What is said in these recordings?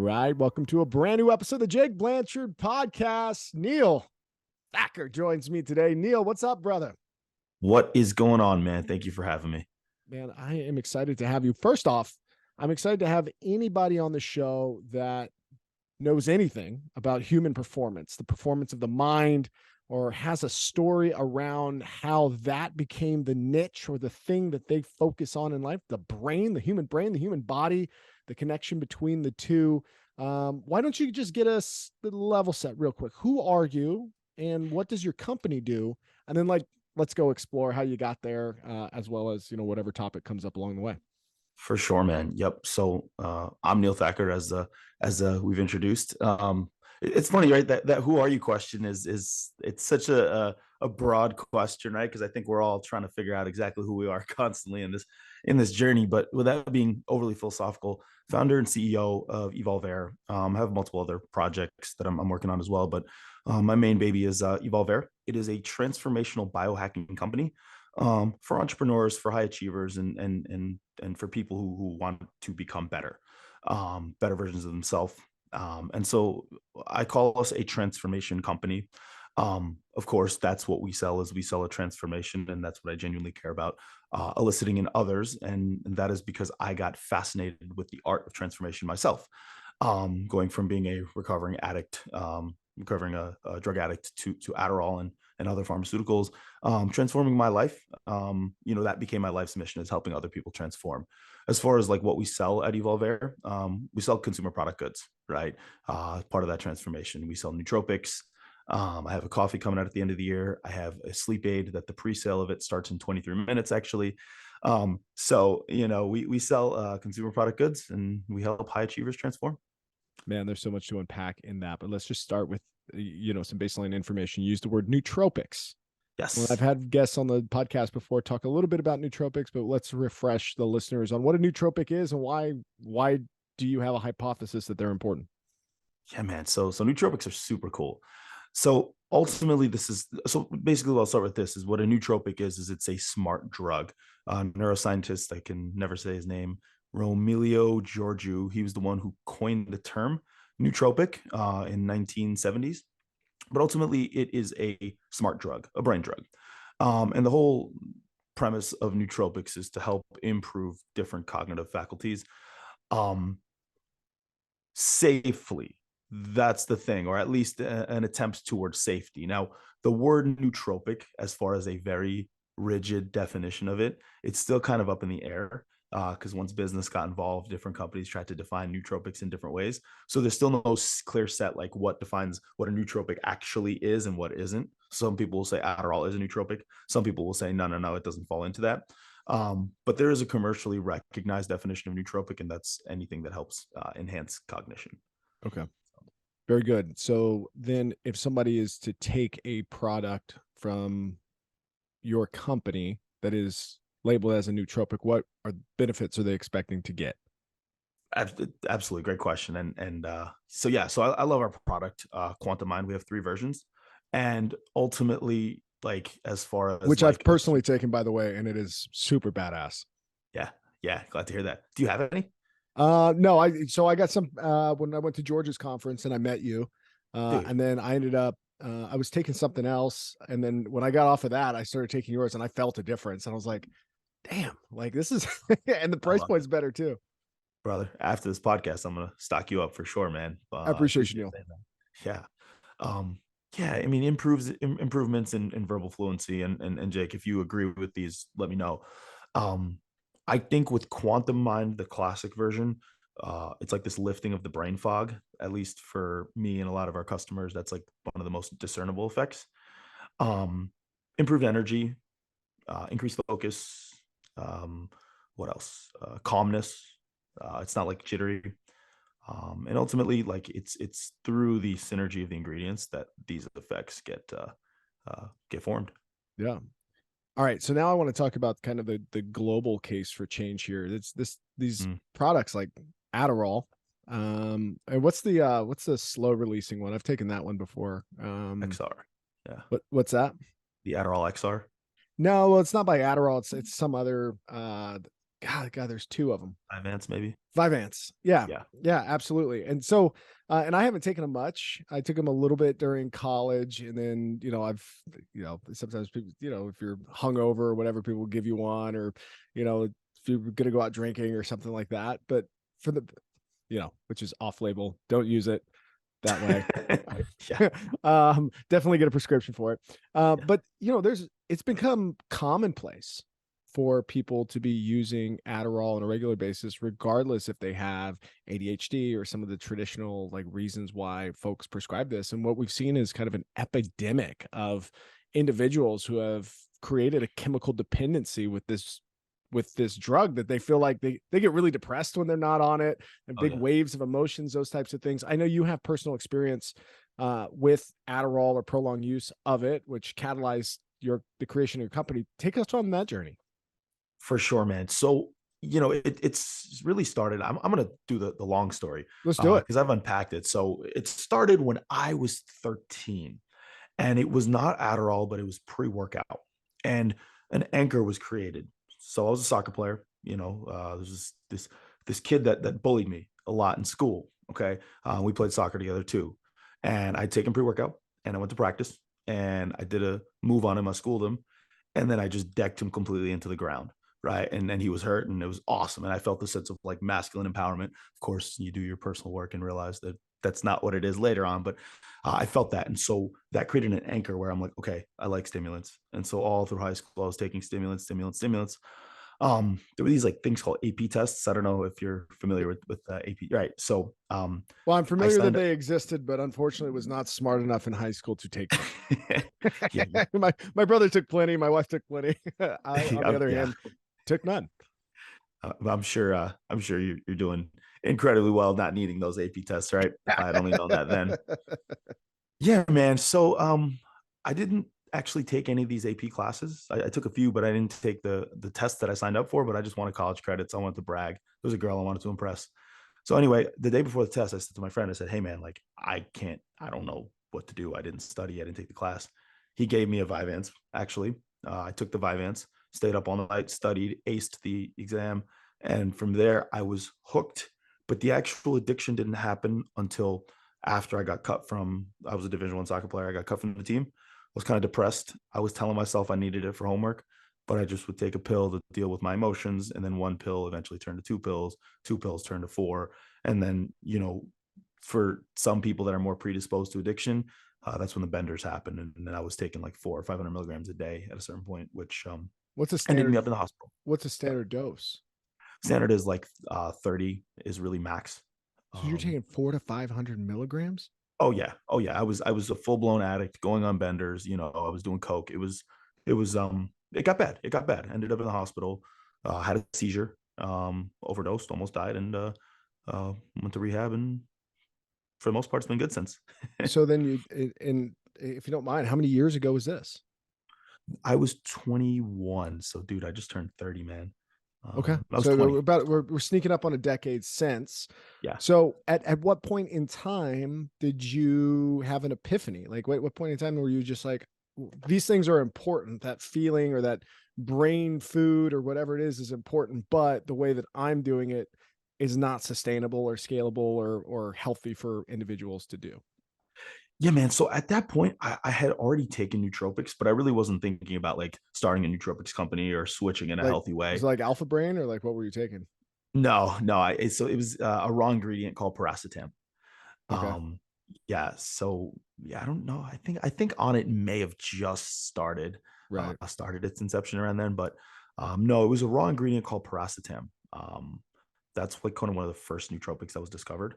right. Welcome to a brand new episode of the Jake Blanchard podcast. Neal Thakkar joins me today. Neal, what's up, brother? What is going on, man? Thank you for having me. Man, I am excited to have you. First off, I'm excited to have anybody on the show that knows anything about human performance, the performance of the mind, or has a story around how that became the niche or the thing that they focus on in life, the brain, the human body, the connection between the two. Why don't you just get us the level set real quick? Who are you and what does your company do? And then let's go explore how you got there, as well as, whatever topic comes up along the way. For sure, man. Yep. So I'm Neal Thakkar, as we've introduced. It's funny, right? That who are you question is it's such a broad question, right? Because I think we're all trying to figure out exactly who we are constantly in this journey. But without being overly philosophical, founder and CEO of Evolve Air. I have multiple other projects that I'm working on as well, but my main baby is Evolve Air. It is a transformational biohacking company for entrepreneurs, for high achievers, and for people who want to become better versions of themselves. And so I call us a transformation company. Of course, that's what we sell. Is we sell a transformation, and that's what I genuinely care about, eliciting in others. And that is because I got fascinated with the art of transformation myself, going from being a recovering addict, recovering a drug addict to Adderall and other pharmaceuticals, transforming my life. That became my life's mission, is helping other people transform. As far as like what we sell at Evolve Air, we sell consumer product goods, right? Part of that transformation, we sell nootropics. I have a coffee coming out at the end of the year. I have a sleep aid that the pre-sale of it starts in 23 minutes, actually. We sell consumer product goods, and we help high achievers transform. Man, there's so much to unpack in that, but let's just start with, some baseline information. You used the word nootropics. Yes. Well, I've had guests on the podcast before talk a little bit about nootropics, but let's refresh the listeners on what a nootropic is and why do you have a hypothesis that they're important? Yeah, man. So nootropics are super cool. So ultimately, basically, I'll start with this: is what a nootropic is it's a smart drug. Neuroscientist, I can never say his name, Romilio Georgiou, he was the one who coined the term nootropic in 1970s. But ultimately, it is a smart drug, a brain drug. And the whole premise of nootropics is to help improve different cognitive faculties safely. That's the thing, or at least an attempt towards safety. Now, the word nootropic, as far as a very rigid definition of it, it's still kind of up in the air, because once business got involved, different companies tried to define nootropics in different ways. So there's still no clear set, like what defines what a nootropic actually is and what isn't. Some people will say Adderall is a nootropic. Some people will say, no, it doesn't fall into that. But there is a commercially recognized definition of nootropic, and that's anything that helps enhance cognition. Okay. Very good. So then if somebody is to take a product from your company that is labeled as a nootropic, what benefits are they expecting to get? Absolutely. Great question. So I love our product, Quantum Mind. We have 3 versions. And ultimately, like, as far as which I've personally taken, by the way, and it is super badass. Yeah. Glad to hear that. Do you have any? No, I got some when I went to George's conference and I met you, and then I ended up I was taking something else, and then when I got off of that, I started taking yours, and I felt a difference, and I was like, "Damn, like this is," and the price point's better too. Brother, after this podcast, I'm gonna stock you up for sure, man. I appreciate you, Neal. Yeah. Yeah, I mean, improvements in verbal fluency, and Jake, if you agree with these, let me know. I think with Quantum Mind, the classic version, it's like this lifting of the brain fog, at least for me and a lot of our customers. That's like one of the most discernible effects. Improved energy, increased focus. What else? Calmness. It's not like jittery. And ultimately, like it's through the synergy of the ingredients that these effects get formed. Yeah. All right. So now I want to talk about kind of the global case for change here. It's these products like Adderall. And what's the slow releasing one? I've taken that one before. XR. Yeah. What's that? The Adderall XR. No, well, it's not by Adderall. It's some other God, there's two of them. Vyvanse, maybe. Vyvanse. Yeah. Yeah. Yeah, absolutely. And so, and I haven't taken them much. I took them a little bit during college. And then, sometimes people, if you're hungover or whatever, people will give you one, or, if you're going to go out drinking or something like that. But for the, which is off label, don't use it that way. Yeah. Definitely get a prescription for it. Yeah. But it's become commonplace for people to be using Adderall on a regular basis, regardless if they have ADHD or some of the traditional like reasons why folks prescribe this. And what we've seen is kind of an epidemic of individuals who have created a chemical dependency with this drug, that they feel like they get really depressed when they're not on it, and Oh big yeah. waves of emotions, those types of things. I know you have personal experience with Adderall or prolonged use of it, which catalyzed the creation of your company. Take us on that journey. For sure, man. So, it's really started. I'm going to do the long story Let's do it. because I've unpacked it. So it started when I was 13, and it was not Adderall, but it was pre-workout, and an anchor was created. So I was a soccer player. There's this kid that bullied me a lot in school. Okay, we played soccer together too, and I'd taken pre-workout, and I went to practice, and I did a move on him. I schooled him, and then I just decked him completely into the ground. Right. And then he was hurt, and it was awesome. And I felt the sense of like masculine empowerment. Of course, you do your personal work and realize that that's not what it is later on. But I felt that. And so that created an anchor where I'm like, okay, I like stimulants. And so all through high school, I was taking stimulants. There were these like things called AP tests. I don't know if you're familiar with AP. Right. So Well, I'm I familiar that signed up. they existed, but unfortunately was not smart enough in high school to take them. Yeah. My brother took plenty. My wife took plenty. I, on the other Yeah. hand, took none. I'm sure. I'm sure you're doing incredibly well, not needing those AP tests, right? If I had only known that then. Yeah, man. So, I didn't actually take any of these AP classes. I took a few, but I didn't take the test that I signed up for. But I just wanted college credits. I wanted to brag. There was a girl I wanted to impress. So anyway, the day before the test, I said to my friend, I said, "Hey, man, like I don't know what to do. I didn't study. I didn't take the class." He gave me a Vyvanse. Actually, I took the Vyvanse, stayed up all night, studied, aced the exam, and from there I was hooked. But the actual addiction didn't happen until after I got cut from. I was a Division I soccer player. I got cut from the team. I was kind of depressed. I was telling myself I needed it for homework, but I just would take a pill to deal with my emotions, and then one pill eventually turned to two pills turned to four, and then for some people that are more predisposed to addiction, that's when the benders happen, and then I was taking like 400 or 500 milligrams a day at a certain point, which What's a ended me standard? up in the hospital. What's a Yeah. standard dose? Standard is like 30 is really max. So you're um taking 400 to 500 milligrams? oh yeah, I was a full-blown addict going on benders. I was doing coke. It got bad. Ended up in the hospital. Had a seizure, overdosed, almost died, and went to rehab, and for the most part it's been good since. So then and if you don't mind, how many years ago was this? I was 21, so dude, I just turned 30, man. Okay. I was So 20. we're sneaking up on a decade since. Yeah. So at what point in time did you have an epiphany? Like what point in time were you just like, these things are important, that feeling or that brain food or whatever it is important, but the way that I'm doing it is not sustainable or scalable or healthy for individuals to do? Yeah, man. So at that point, I had already taken nootropics, but I really wasn't thinking about like starting a nootropics company or switching in a Like, healthy was way. it like Alpha Brain, or like what were you taking? No. So it was a raw ingredient called paracetam. Okay. Um, yeah. So yeah, I don't know. I think on it may have just Right. started its inception around then, but no, it was a raw ingredient called paracetam. That's like kind of one of the first nootropics that was discovered.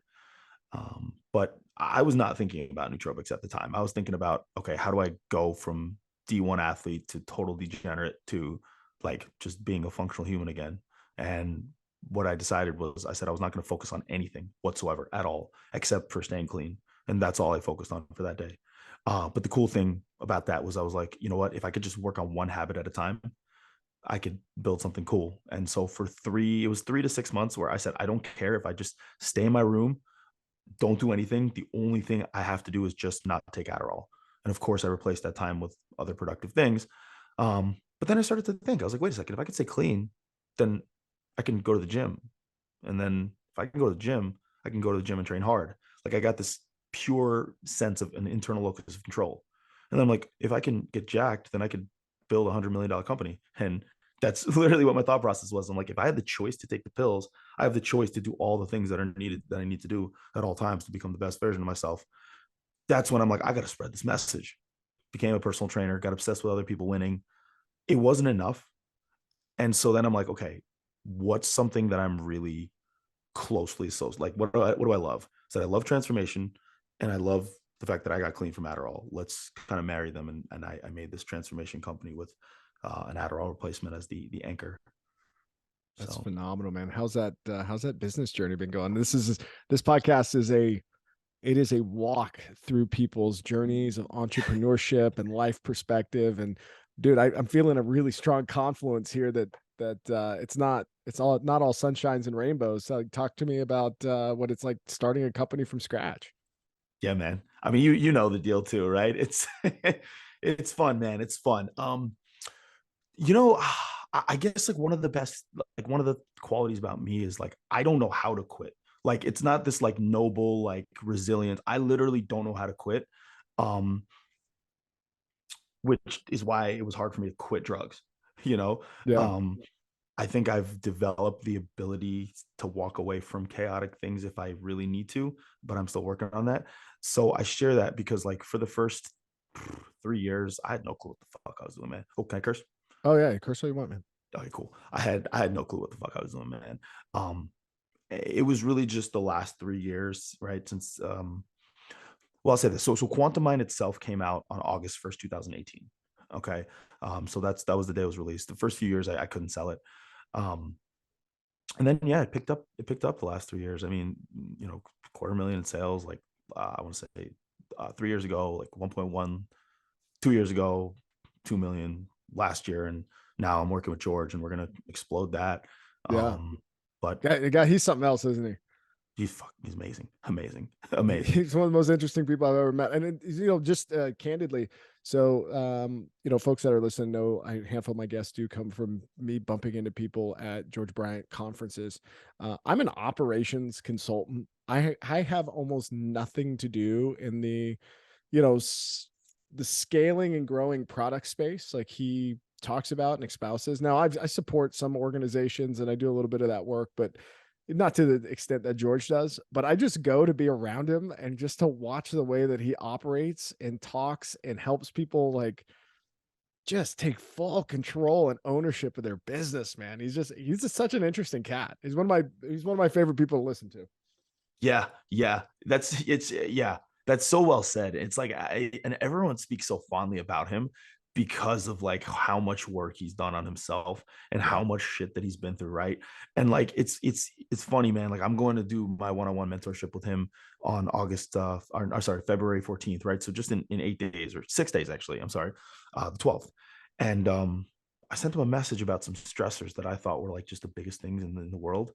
But I was not thinking about nootropics at the time. I was thinking about, okay, how do I go from D1 athlete to total degenerate to like just being a functional human again? And what I decided was I said I was not going to focus on anything whatsoever at all, except for staying clean. And that's all I focused on for that day. But the cool thing about that was I was like, you know what? If I could just work on one habit at a time, I could build something cool. And so it was 3 to 6 months where I said, I don't care if I just stay in my room, don't do anything. The only thing I have to do is just not take Adderall. And of course, I replaced that time with other productive things. But then I started to think, I was like, wait a second, if I could stay clean, then I can go to the gym. And then if I can go to the gym, I can go to the gym and train hard. Like I got this pure sense of an internal locus of control. And then I'm like, if I can get jacked, then I could build $100 million company. And that's literally what my thought process was. I'm like, if I had the choice to take the pills, I have the choice to do all the things that are needed, that I need to do at all times to become the best version of myself. That's when I'm like, I got to spread this message. Became a personal trainer, got obsessed with other people winning. It wasn't enough. And so then I'm like, okay, what's something that I'm really closely so like what do I love? So I love transformation and I love the fact that I got clean from Adderall. Let's kind of marry them, and I made this transformation company with an Adderall replacement as the anchor. That's So phenomenal, man. How's that business journey been going? This podcast is a walk through people's journeys of entrepreneurship and life perspective. And dude, I'm feeling a really strong confluence here that it's not all sunshines and rainbows. So talk to me about what it's like starting a company from scratch. yeah, man. I mean, you know the deal too, right? It's it's fun, man. It's fun. You know, I guess like one of the qualities about me is like I don't know how to quit. Like it's not this like noble like resilience. I literally don't know how to quit. Um, which is why it was hard for me to quit drugs. You know, Yeah. um, I think I've developed the ability to walk away from chaotic things if I really need to, but I'm still working on that. So I share that because, like, for the first 3 years, I had no clue what the fuck I was doing, man. Oh, can I curse? Oh yeah. Curse all you want, man. Okay, cool. I had no clue what the fuck I was doing, man. Um, it was really just the last 3 years, right? Since well, I'll say this. So Quantum Mind itself came out on August 1st, 2018. Okay. So that was the day it was released. The first few years I couldn't sell it. Um, and then yeah, it picked up the last 3 years. I mean, you know, 250,000 in sales, like I want to say 3 years ago, like 1.1, 2 years ago, 2 million last year. And now I'm working with George and we're gonna explode that. Yeah. But He's something else, isn't he? he's amazing, amazing, amazing. He's one of the most interesting people I've ever met. And just candidly, so folks that are listening know a handful of my guests do come from me bumping into people at George Bryant conferences. I'm an operations consultant. I have almost nothing to do in the you know the scaling and growing product space like he talks about and espouses. Now I support some organizations and I do a little bit of that work, but not to the extent that George does, but I just go to be around him and just to watch the way that he operates and talks and helps people like just take full control and ownership of their business, man. He's just such an interesting cat. He's one of my favorite people to listen to. Yeah, yeah. Yeah. That's so well said. It's like and everyone speaks so fondly about him because of like how much work he's done on himself and Yeah. how much shit that he's been through, right? And like it's funny, man. Like I'm going to do my one-on-one mentorship with him on February 14th, right? So just in 8 days or 6 days, actually. I'm sorry, the 12th. And I sent him a message about some stressors that I thought were like just the biggest things in the world.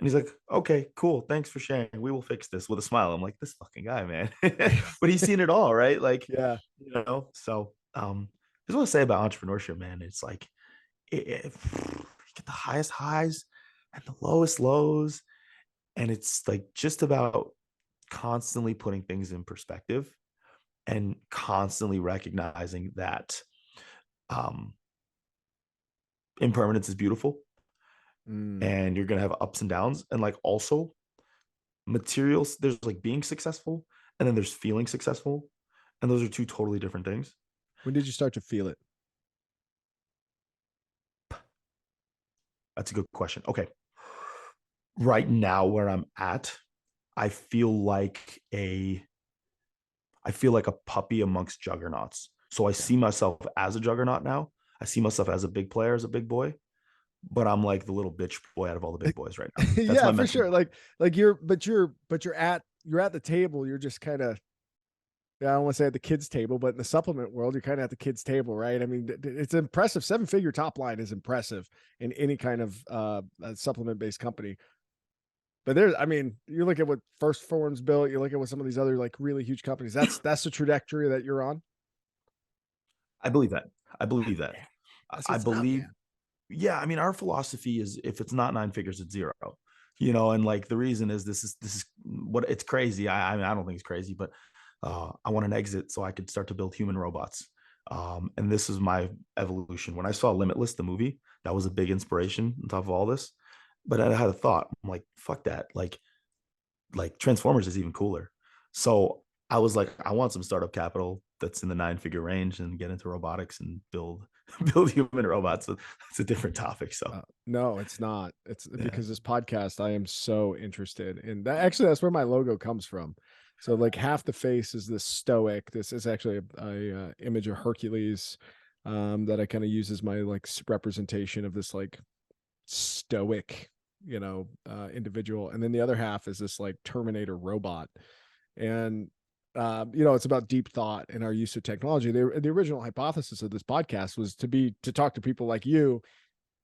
And he's like, okay, cool. Thanks for sharing. We will fix this with a smile. I'm like, this fucking guy, man. But he's seen it all, right? Like, Yeah. so I just want to say about entrepreneurship, man. It's like you get the highest highs and the lowest lows. And it's like just about constantly putting things in perspective and constantly recognizing that um impermanence is beautiful Mm. and you're gonna have ups and downs. And like also materials, there's like being successful and then there's feeling successful, and those are two totally different things. When did you start to feel it? That's a good question. Okay, right now where I'm at, i feel like a I feel like a puppy amongst juggernauts. So I Yeah. see myself as a juggernaut now. I see myself as a big player, as a big boy, but I'm like the little bitch boy out of all the big boys right now. That's Yeah, my for mental. sure. You're at the table. You're just kind of, yeah, I don't want to say at the kids' table, but in the supplement world, you're kind of at the kids' table, right? I mean, it's impressive. 7-figure top line is impressive in any kind of supplement based company. But I mean, you look at what First Form's built. You look at what some of these other like really huge companies. That's the trajectory that you're on. I believe that. I believe that. That's I what's up, believe man. Yeah, I mean, our philosophy is if it's not nine figures, it's zero. And like the reason is this is what it's crazy. I mean, I don't think it's crazy, but I want an exit so I could start to build human robots. And this is my evolution. When I saw Limitless, the movie, that was a big inspiration on top of all this. But I had a thought. I'm like, fuck that. Like Transformers is even cooler. So I was like, I want some startup capital that's in the nine-figure range and get into robotics and build build human robots. So it's a different topic. So No, it's not. It's yeah. because this podcast, I am so interested in that. Actually, that's where my logo comes from. So, like, half the face is this stoic. This is actually a image of Hercules, that I kind of use as my like representation of this like stoic, individual. And then the other half is this like Terminator robot, and it's about deep thought and our use of technology. The original hypothesis of this podcast was to talk to people like you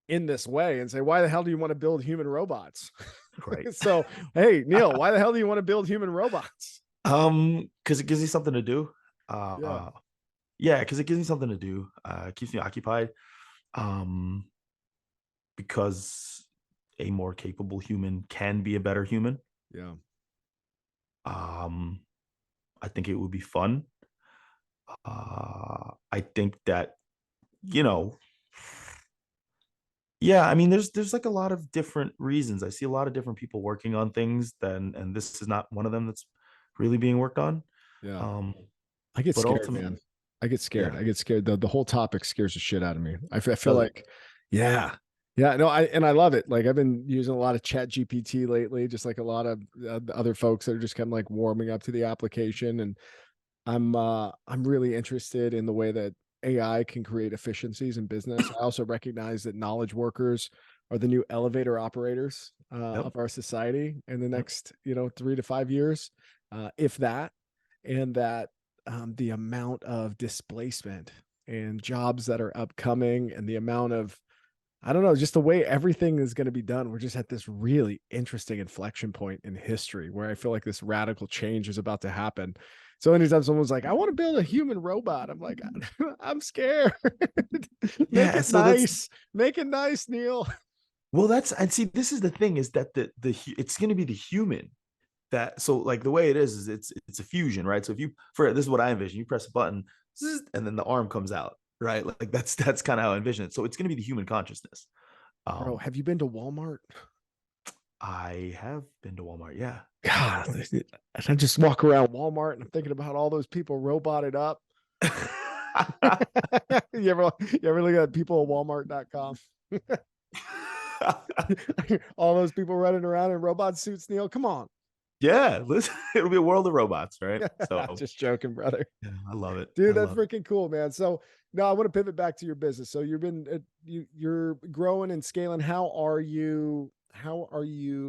in this way and say, why the hell do you want to build human robots? Right. So, hey, Neal, why the hell do you want to build human robots? Because it gives you something to do. Uh, Yeah. uh, yeah, because it gives me something to do. It keeps me occupied. Um, because a more capable human can be a better human. Yeah. Um, I think it would be fun. I think that you know, yeah. I mean, there's like a lot of different reasons. I see a lot of different people working on things. And this is not one of them that's really being worked on. Yeah. Um, I get but scared, man. ultimately, I get scared. yeah, I get scared. The whole topic scares the shit out of me. I feel does it? like, yeah, yeah, no, I love it. Like I've been using a lot of Chat GPT lately, just like a lot of other folks that are just kind of like warming up to the application. And I'm really interested in the way that AI can create efficiencies in business. I also recognize that knowledge workers are the new elevator operators Yep, of our society in the yep. next, 3 to 5 years, if that, and that the amount of displacement and jobs that are upcoming and the amount of, I don't know, just the way everything is going to be done. We're just at this really interesting inflection point in history where I feel like this radical change is about to happen. So anytime someone's like, I want to build a human robot, I'm like, I'm scared. Make Yeah. it So that's nice. Make it nice, Neal. well, that's and see, this is the thing is that it's going to be the human that so like the way it is it's a fusion, right? So if you for this is what I envision, you press a button and then the arm comes out, right? Like that's kind of how I envision it. So it's going to be the human consciousness. Bro, Um, have you been to Walmart? I have been to Walmart, yeah. God, I just walk around Walmart and I'm thinking about all those people roboted up. you ever look at people at Walmart.com? All those people running around in robot suits, Neal. Come on. Yeah, listen, it'll be a world of robots, right? So Just joking, brother. yeah, I love it. I Dude, that's love it. freaking cool, man. So now I want to pivot back to your business. So you've been you're growing and scaling. How are you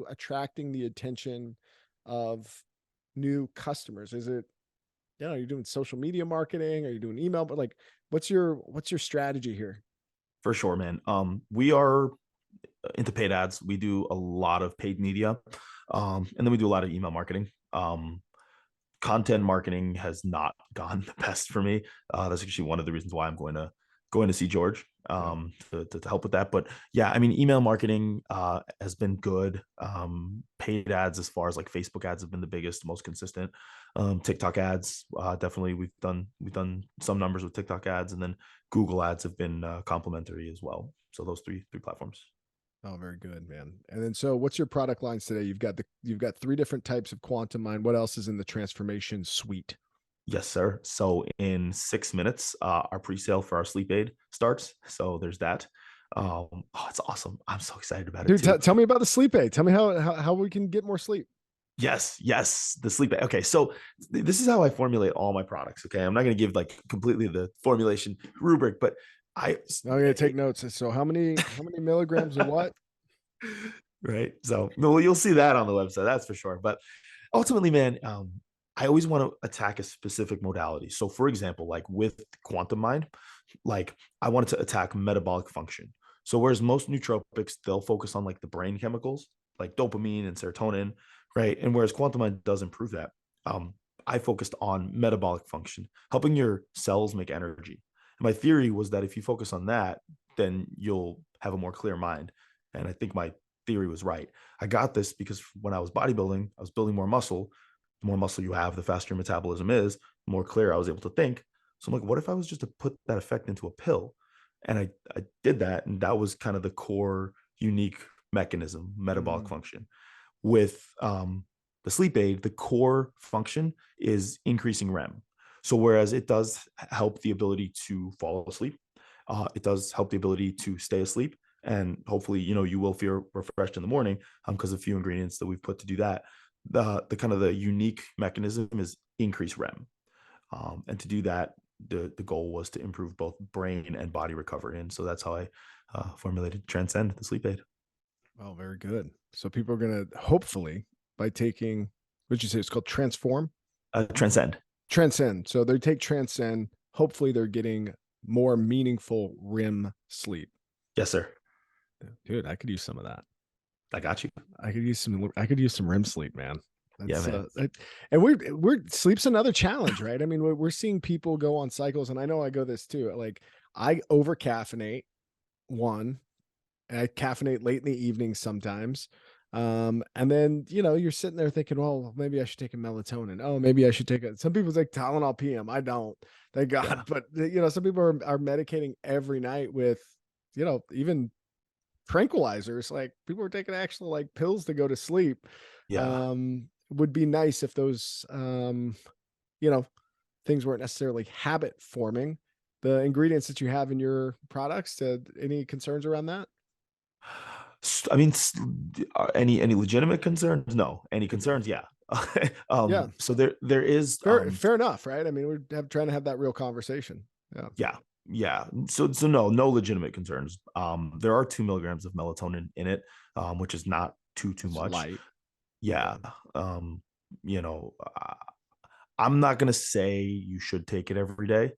attracting the attention of new customers? Is it, you're doing social media marketing? Are you doing email? But like, what's your strategy here? For sure, man. We are into paid ads. We do a lot of paid media, and then we do a lot of email marketing. Content marketing has not gone the best for me. That's actually one of the reasons why I'm going to see George Yeah. to help with that. But yeah, I mean, email marketing has been good. Paid ads, as far as like Facebook ads, have been the biggest, most consistent. TikTok ads, definitely we've done some numbers with TikTok ads, and then Google ads have been complementary as well. So those three platforms. Oh, very good, man. And then, so what's your product lines today? You've got three different types of quantum mind. What else is in the transformation suite? Yes, sir. So in 6 minutes, our pre-sale for our sleep aid starts. So there's that. Oh, it's awesome. I'm so excited about it Dude, too. tell me about the sleep aid. Tell me how we can get more sleep. Yes, yes, the sleep aid. Okay, so this is how I formulate all my products. Okay, I'm not going to give like completely the formulation rubric, but I I'm gonna take notes. So how many milligrams of what? right. So well, you'll see that on the website, that's for sure. But ultimately, man, I always want to attack a specific modality. So, for example, like with Quantum Mind, like I wanted to attack metabolic function. So, whereas most nootropics, they'll focus on like the brain chemicals, like dopamine and serotonin, right? And whereas Quantum Mind does improve that, I focused on metabolic function, helping your cells make energy. And my theory was that if you focus on that, then you'll have a more clear mind. And I think my theory was right. I got this because when I was bodybuilding, I was building more muscle. The more muscle you have, the faster your metabolism is, the more clear I was able to think. So I'm like, what if I was just to put that effect into a pill? And I did that. And that was kind of the core unique mechanism, metabolic function. With the sleep aid, the core function is increasing REM. So whereas it does help the ability to fall asleep, it does help the ability to stay asleep. And hopefully, you will feel refreshed in the morning because of a few ingredients that we've put to do that. The kind of the unique mechanism is increase REM. And to do that, the goal was to improve both brain and body recovery. And so that's how I formulated Transcend, the sleep aid. Oh, very good. So people are going to hopefully, by taking, what'd you say? It's called Transform? Transcend. Transcend. So they take Transcend. Hopefully they're getting more meaningful REM sleep. Yes, sir. Dude, I could use some of that. I got you. I could use some REM sleep, man. Yeah, man. And we're sleep's another challenge, right? I mean, we're seeing people go on cycles, and I know I go this too. Like I over caffeinate one, and I caffeinate late in the evening sometimes. And then, you're sitting there thinking, well, maybe I should take a melatonin. Oh, maybe I should take some people take Tylenol PM. I don't, thank God. Yeah. But some people are medicating every night with, even tranquilizers. Like people are taking actual like pills to go to sleep. Yeah. Would be nice if those, you know, things weren't necessarily habit forming. The ingredients that you have in your products, any concerns around that? I mean, any legitimate concerns? No. Any concerns? Yeah. Yeah. So there is Fair enough, right? I mean, trying to have that real conversation. Yeah. yeah. So no legitimate concerns. There are 2 milligrams of melatonin in it, which is not too It's much. light. Yeah. You know, I'm not gonna say you should take it every day,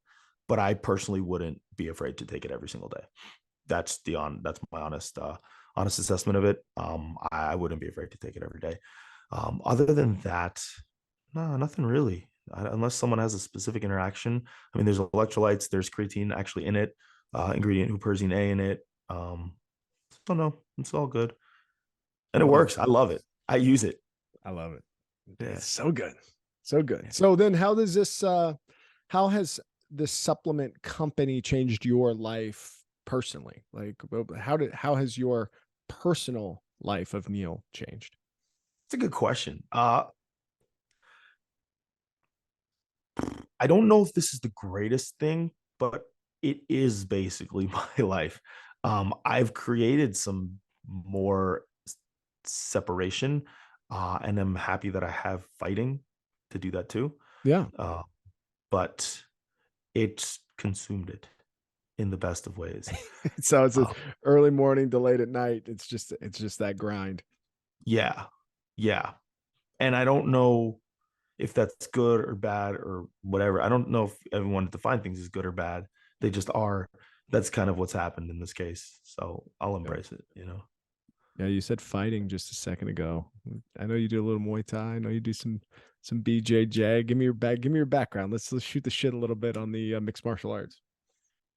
but I personally wouldn't be afraid to take it every single day. That's my honest assessment of it. I wouldn't be afraid to take it every day. Other than that, no, nothing really. Unless someone has a specific interaction. I mean, there's electrolytes, there's creatine actually in it, ingredient huperzine A in it. So no, it's all good, and it Well, works. I love it. I use it. I love it. Yeah. It's so good. So good. So then how has this supplement company changed your life personally? Like how has your personal life of Neal changed? It's a good question. I don't know if this is the greatest thing, but it is basically my life. I've created some more separation, and I'm happy that I have fighting to do that too. Yeah. But it's consumed it in the best of ways. So it's a Uh, early morning to late at night. It's just that grind. yeah, yeah, and I don't know if that's good or bad or whatever. I don't know if everyone defines things as good or bad. They just are. That's kind of what's happened in this case. So I'll Yeah. embrace it, you know? Yeah, you said fighting just a second ago. I know you do a little Muay Thai. I know you do some BJJ. Give me your background. Let's shoot the shit a little bit on the mixed martial arts.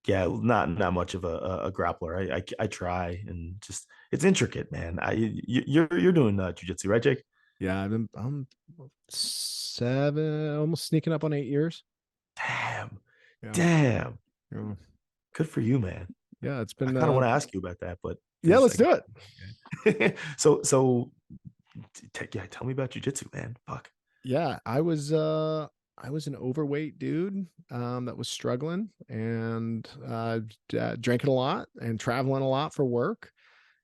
Yeah, not much of a grappler. I try and just it's intricate, man. You're doing jujitsu, right, Jake? Yeah, I'm 7, almost sneaking up on 8 years. Damn, Yeah. damn. Yeah. Good for you, man. Yeah, it's I been kind of want to ask you about that, but yeah, let's do it. So yeah, tell me about jujitsu, man. Fuck. Yeah, I was an overweight dude that was struggling and drinking a lot and traveling a lot for work.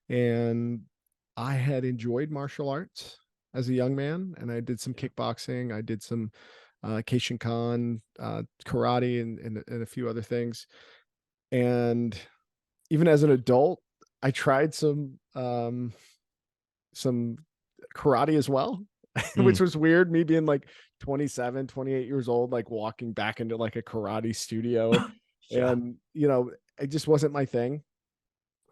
And I had enjoyed martial arts as a young man, and I did some kickboxing. I did some Keishinkan, karate, and a few other things. And even as an adult, I tried some karate as well, which Mm, was weird. Me being like 27, 28 years old, like walking back into like a karate studio, yeah, and it just wasn't my thing.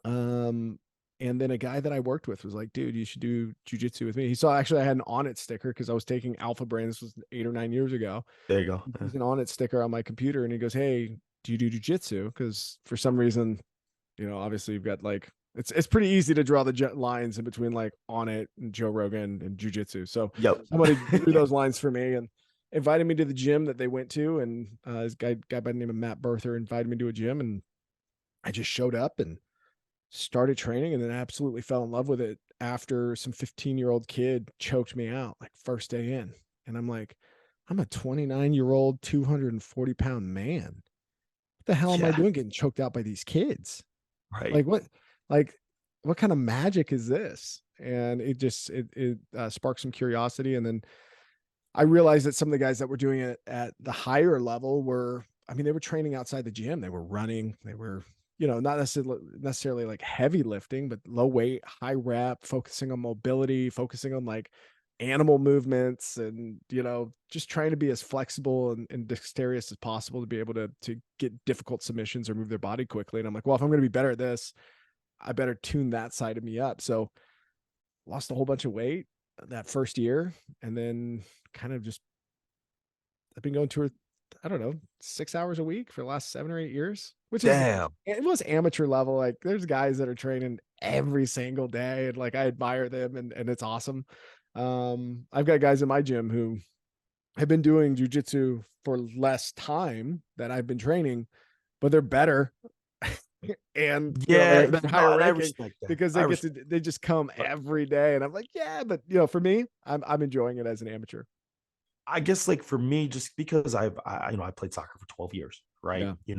Um, and then a guy that I worked with was like, dude, you should do jujitsu with me. He saw actually I had an On It sticker because I was taking Alpha Brain. This was 8 or 9 years ago. there you go. He's an On It sticker on my computer, and he goes, hey, do you do jujitsu? Because for some reason, obviously you've got like It's pretty easy to draw the lines in between like On It and Joe Rogan and jujitsu. So Yep. somebody drew those lines for me and invited me to the gym that they went to. And this guy by the name of Matt Berther invited me to a gym, and I just showed up and started training, and then absolutely fell in love with it after some 15-year-old kid choked me out like first day in. And I'm like, I'm a 29-year-old, 240-pound man. What the hell am I Yeah. doing getting choked out by these kids? Right. Like like what kind of magic is this? And it just sparked some curiosity. And then I realized that some of the guys that were doing it at the higher level were, I mean, they were training outside the gym. They were running. They were, not necessarily like heavy lifting, but low weight, high rep, focusing on mobility, focusing on like animal movements, and just trying to be as flexible and dexterous as possible to be able to get difficult submissions or move their body quickly. And I'm like, well, if I'm going to be better at this, I better tune that side of me up. So lost a whole bunch of weight that first year, and then kind of just I've been going to, I don't know, 6 hours a week for the last 7 or 8 years, which is, Damn. it was amateur level. Like there's guys that are training every single day, and like I admire them, and it's awesome. I've got guys in my gym who have been doing jujitsu for less time that I've been training, but they're better. And Yeah. they're No, higher and I ranking respect that. because I they just come every day. And I'm like, yeah, but for me, I'm enjoying it as an amateur. I guess like for me, just because I played soccer for 12 years, right? Yeah.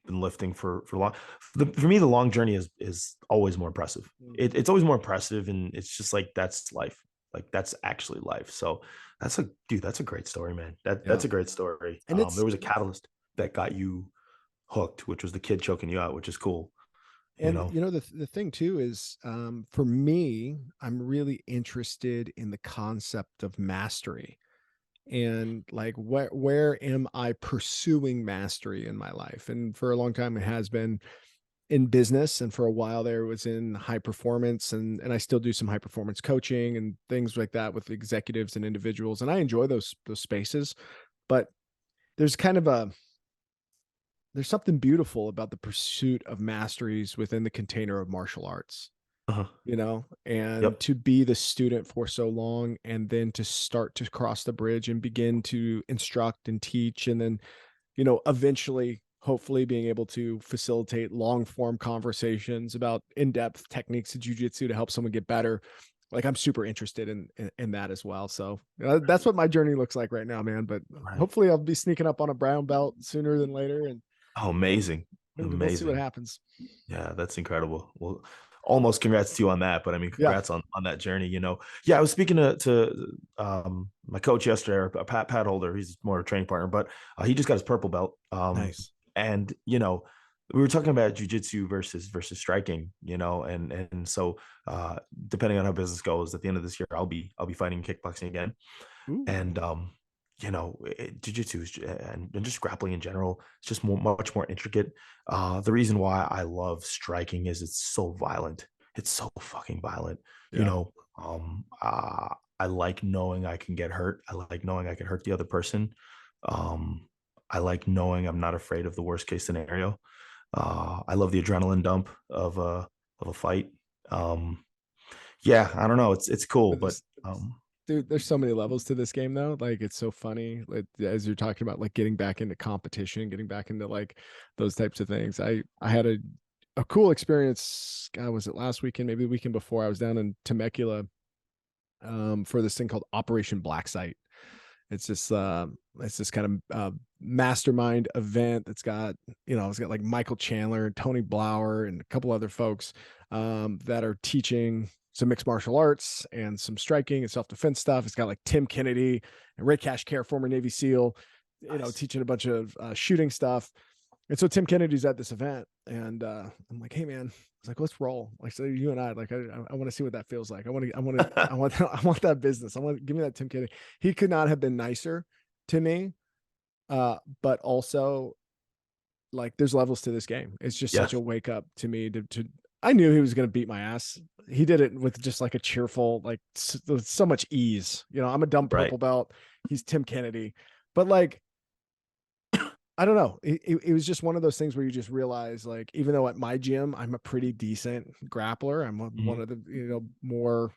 Been lifting for long. For me, the long journey is always more impressive. Mhm. It's always more impressive, and it's just like that's life. Like that's actually life. So that's a great story, man. Yeah. That's a great story. And There was a catalyst that got you hooked, which was the kid choking you out, which is cool. You know. the thing too is, for me, I'm really interested in the concept of mastery, and like where am I pursuing mastery in my life? And for a long time it has been in business, and for a while there was in high performance, and I still do some high performance coaching and things like that with executives and individuals, and I enjoy those spaces. But there's kind of there's something beautiful about the pursuit of masteries within the container of martial arts, Uh-huh. and Yep. to be the student for so long, and then to start to cross the bridge and begin to instruct and teach, and then eventually, hopefully, being able to facilitate long form conversations about in-depth techniques of jujitsu to help someone get better. Like I'm super interested in that as well. So that's what my journey looks like right now, man. But Right. hopefully I'll be sneaking up on a brown belt sooner than later, and Oh, amazing. we'll see what Amazing. happens. Yeah, that's incredible. Well, almost congrats to you on that, but I mean, Yeah. congrats on that journey. Yeah, I was speaking to my coach yesterday, a Pat Holder. He's more a training partner, but he just got his purple belt. Nice. And we were talking about jujitsu versus striking. And so depending on how business goes, at the end of this year, I'll be fighting kickboxing again, Ooh. and jiu-jitsu and just grappling in general, it's just much more intricate. The reason why I love striking is it's so violent. It's so fucking violent. Yeah. I like knowing I can get hurt. I like knowing I can hurt the other person. I like knowing I'm not afraid of the worst case scenario. I love the adrenaline dump of a fight. Yeah, I don't know. It's cool, but Dude, there's so many levels to this game though. Like it's so funny. Like as you're talking about like getting back into competition, getting back into like those types of things. I had a cool experience. God, was it last weekend? Maybe the weekend before. I was down in Temecula for this thing called Operation Black Site. It's this kind of mastermind event that's got, it's got like Michael Chandler, Tony Blauer, and a couple other folks that are teaching some mixed martial arts and some striking and self-defense stuff. It's got like Tim Kennedy and Ray Care, former Navy SEAL, nice. teaching a bunch of shooting stuff. And so Tim Kennedy's at this event, and I'm like, hey man, it's like, let's roll. Like, so you and I, like, I want to see what that feels like. I want, I want that business. Give me that Tim Kennedy. He could not have been nicer to me. But also like there's levels to this game. It's just such Yes. a wake up to me to I knew he was going to beat my ass. He did it with just like a cheerful, like so much ease. I'm a dumb Right. purple belt. He's Tim Kennedy, but like I don't know. It was just one of those things where you just realize, like, even though at my gym I'm a pretty decent grappler, I'm one Mhm. of the more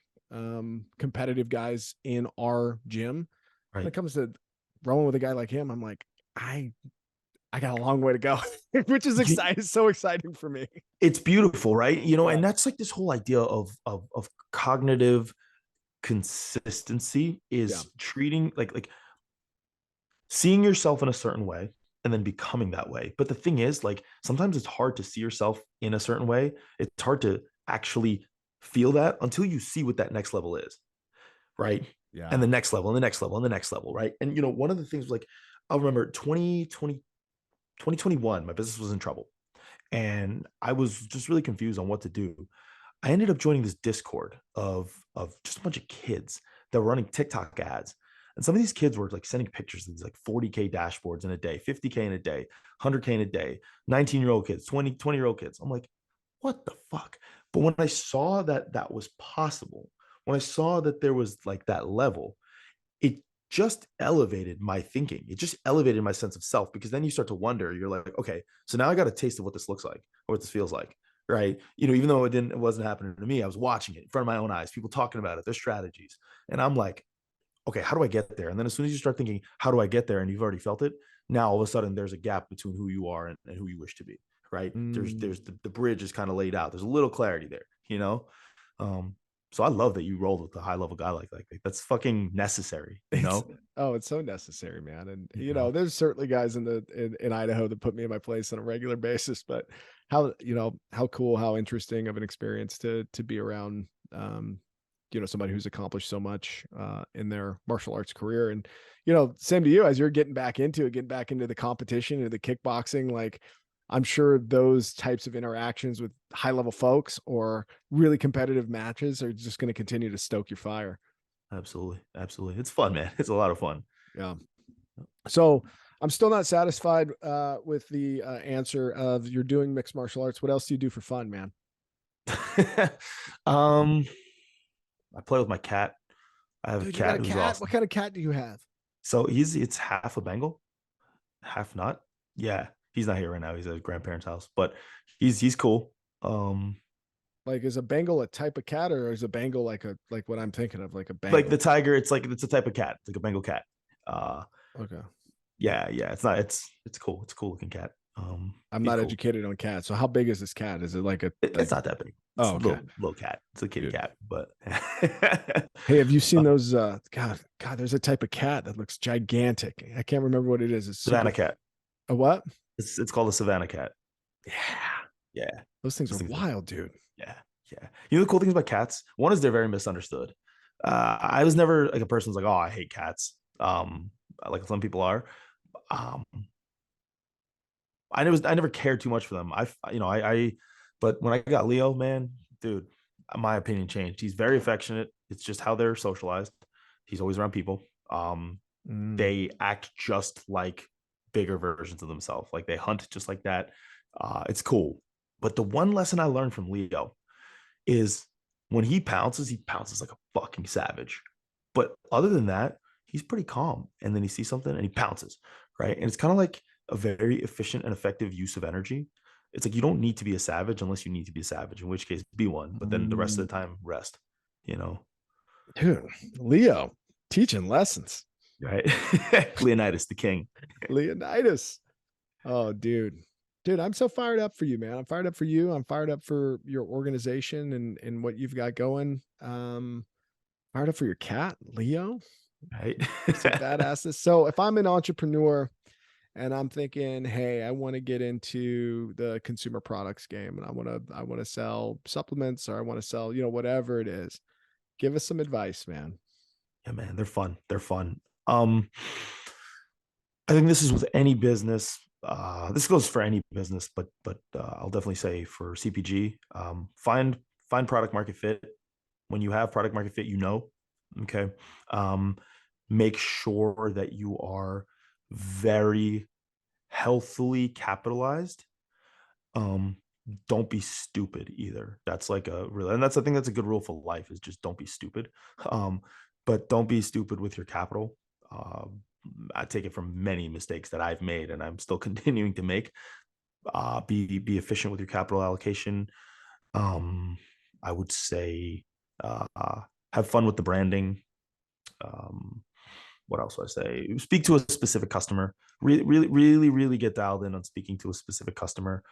competitive guys in our gym. When Right. it comes to rolling with a guy like him, I'm like, I I got a long way to go, which is You, exciting. So exciting for me. it's beautiful, right? Yeah. And that's like this whole idea of cognitive consistency Yeah. is treating like seeing yourself in a certain way and then becoming that way. But the thing is, like, sometimes it's hard to see yourself in a certain way. It's hard to actually feel that until you see what that next level is, right? And Yeah. the next level, and the next level, and the next level, right? And one of the things, like, I'll remember 2021, my business was in trouble and I was just really confused on what to do. I ended up joining this Discord of just a bunch of kids that were running TikTok ads. And some of these kids were like sending pictures of these like 40K dashboards in a day, 50K in a day, 100K in a day, 19-year-old kids, 20-year-old kids. I'm like, what the fuck? But when I saw that that was possible, when I saw that there was like that level, it just elevated my thinking. It just elevated my sense of self, because then you start to wonder, you're like, okay, so now I got a taste of what this looks like or what this feels like. Right. Even though it wasn't happening to me, I was watching it in front of my own eyes, people talking about it, their strategies. And I'm like, okay, how do I get there? And then as soon as you start thinking, how do I get there? And you've already felt it. Now all of a sudden there's a gap between who you are and who you wish to be. Right. Mm. There's the bridge is kind of laid out. There's a little clarity there. Um, so I love that you rolled with a high level guy like that's fucking necessary, you It's know? it's so necessary, man. And You know, there's certainly guys in Idaho that put me in my place on a regular basis, but how how cool, how interesting of an experience to be around somebody who's accomplished so much in their martial arts career. And same to you, as you're getting back into it, getting back into the competition and the kickboxing, like, I'm sure those types of interactions with high level folks or really competitive matches are just going to continue to stoke your fire. absolutely. Absolutely. It's fun, man. It's a lot of fun. Yeah. So I'm still not satisfied with the answer of you're doing mixed martial arts. What else do you do for fun, man? um, I play with my cat. I have a Dude, you got cat a who's cat? What awesome. kind of cat do you have? So it's half a Bengal, half not. Yeah, he's not here right now. He's at his grandparents' house, but he's cool. Um, Like, is a Bengal a type of cat, or is a Bengal like what I'm thinking of, like a like the Bengal? tiger, it's a type of cat. It's like a Bengal cat. Uh, Okay. yeah. It's not. It's cool. It's a cool looking cat. I'm He's not cool. educated on cats. So how big is this cat? Is it like a It's like not that big. It's oh, a okay. little cat. It's a kitty Dude. cat, but Hey, have you seen uh, those God, there's a type of cat that looks gigantic. I can't remember what it is. It's super Savannah cat. a what? It's called a Savannah cat. Yeah. Yeah, Those things are those things are, wild, dude. yeah, yeah. The cool things about cats. One is they're very misunderstood. I was never like a person who's like, oh, I hate cats. Like some people are. Um, I never cared too much for them. But when I got Leo, man, dude, my opinion changed. He's very affectionate. It's just how they're socialized. He's always around people. Um, Mm. they act just like bigger versions of themselves. Like they hunt just like that. It's cool. But the one lesson I learned from Leo is when he pounces like a fucking savage. But other than that, he's pretty calm. And then he sees something and he pounces, right? And it's kind of like a very efficient and effective use of energy. It's like you don't need to be a savage unless you need to be a savage, in which case be one. But then the rest of Mm. the time, rest. You know, Dude, Leo teaching lessons. right? Leonidas, the king. Leonidas. Oh, dude. Dude, I'm so fired up for you, man. I'm fired up for you. I'm fired up for your organization and what you've got going. Fired up for your cat, Leo. Right. Some badasses. So if I'm an entrepreneur and I'm thinking, hey, I want to get into the consumer products game and I want to sell supplements, or I want to sell, whatever it is. Give us some advice, man. Yeah, man, they're fun. They're fun. Um, I think this is with any business. This goes for any business, but I'll definitely say for CPG, find product market fit. When you have product market fit, okay. Um, make sure that you are very healthily capitalized. Um, don't be stupid either. That's like a real, and that's I think that's a good rule for life is just don't be stupid. Um, but don't be stupid with your capital. I take it from many mistakes that I've made and I'm still continuing to make. Be efficient with your capital allocation. Um, I would say uh, have fun with the branding. Um, what else would I say? Speak to a specific customer. Really get dialed in on speaking to a specific customer,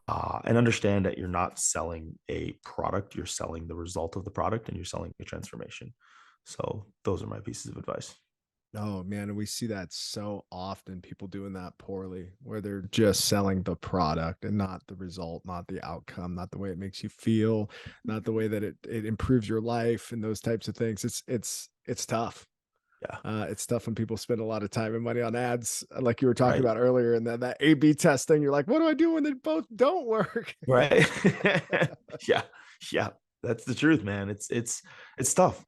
and understand that you're not selling a product, you're selling the result of the product, and you're selling a transformation. So those are my pieces of advice. Oh man, and we see that so often, people doing that poorly, where they're just selling the product and not the result, not the outcome, not the way it makes you feel, not the way that it improves your life and those types of things. It's tough. Yeah. It's tough when people spend a lot of time and money on ads, like you were talking Right. about earlier, and then that A/B testing. You're like, what do I do when they both don't work? Right. Yeah. Yeah. That's the truth, man. It's tough.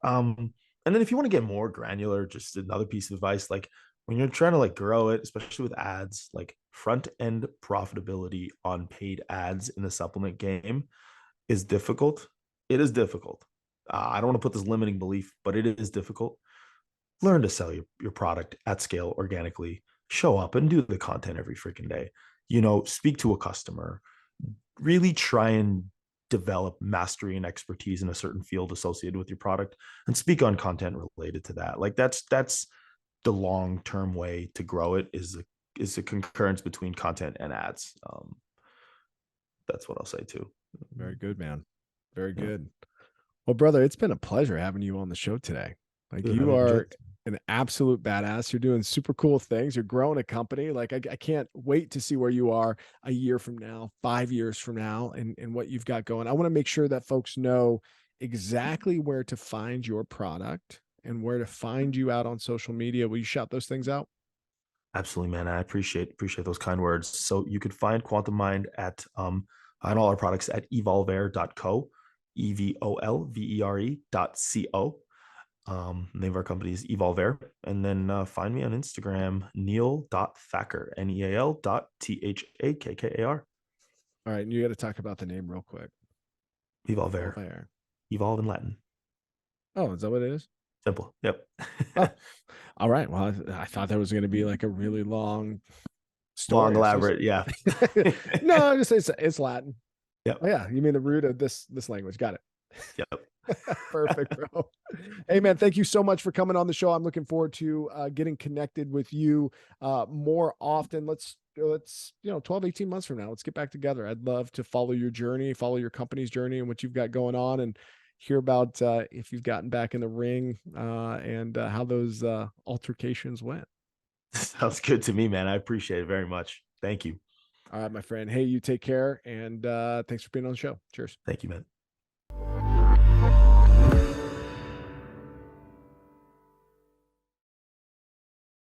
And then if you want to get more granular, just another piece of advice, like when you're trying to like grow it, especially with ads, like front end profitability on paid ads in the supplement game is difficult. It is difficult. I don't want to put this limiting belief, but it is difficult. Learn to sell your product at scale organically. Show up and do the content every freaking day. Speak to a customer. Really try and develop mastery and expertise in a certain field associated with your product and speak on content related to that. Like that's the long-term way to grow it is a concurrence between content and ads. That's what I'll say too. Very good, man. Very Yeah. good. Well, brother, it's been a pleasure having you on the show today. Like, Dude, you I've enjoyed are it. an absolute badass. You're doing super cool things. You're growing a company. Like, I can't wait to see where you are a year from now, 5 years from now, and what you've got going. I want to make sure that folks know exactly where to find your product and where to find you out on social media. Will you shout those things out? Absolutely, man. I appreciate those kind words. So you could find Quantum Mind at on all our products at evolvere.co, evolvere.co. Name of our company is Evolvere. And then find me on Instagram, Neal.Thakkar, Neal.Thakkar. All right. And you got to talk about the name real quick. Evolvere. Volvaire. Evolve in Latin. Oh, is that what it is? Simple. Yep. Oh, all right. Well, I thought that was going to be like a really long Long, story. So elaborate. Yeah. no, just it's Latin. Yep. Oh yeah, you mean the root of this language. Got it. Yep. Perfect, bro. Hey man, thank you so much for coming on the show. I'm looking forward to getting connected with you more often. Let's 12, 18 months from now, let's get back together. I'd love to follow your journey, follow your company's journey and what you've got going on, and hear about if you've gotten back in the ring and how those altercations went. Sounds good to me, man. I appreciate it very much. Thank you. All right, my friend. Hey, you take care, and thanks for being on the show. Cheers. Thank you, man.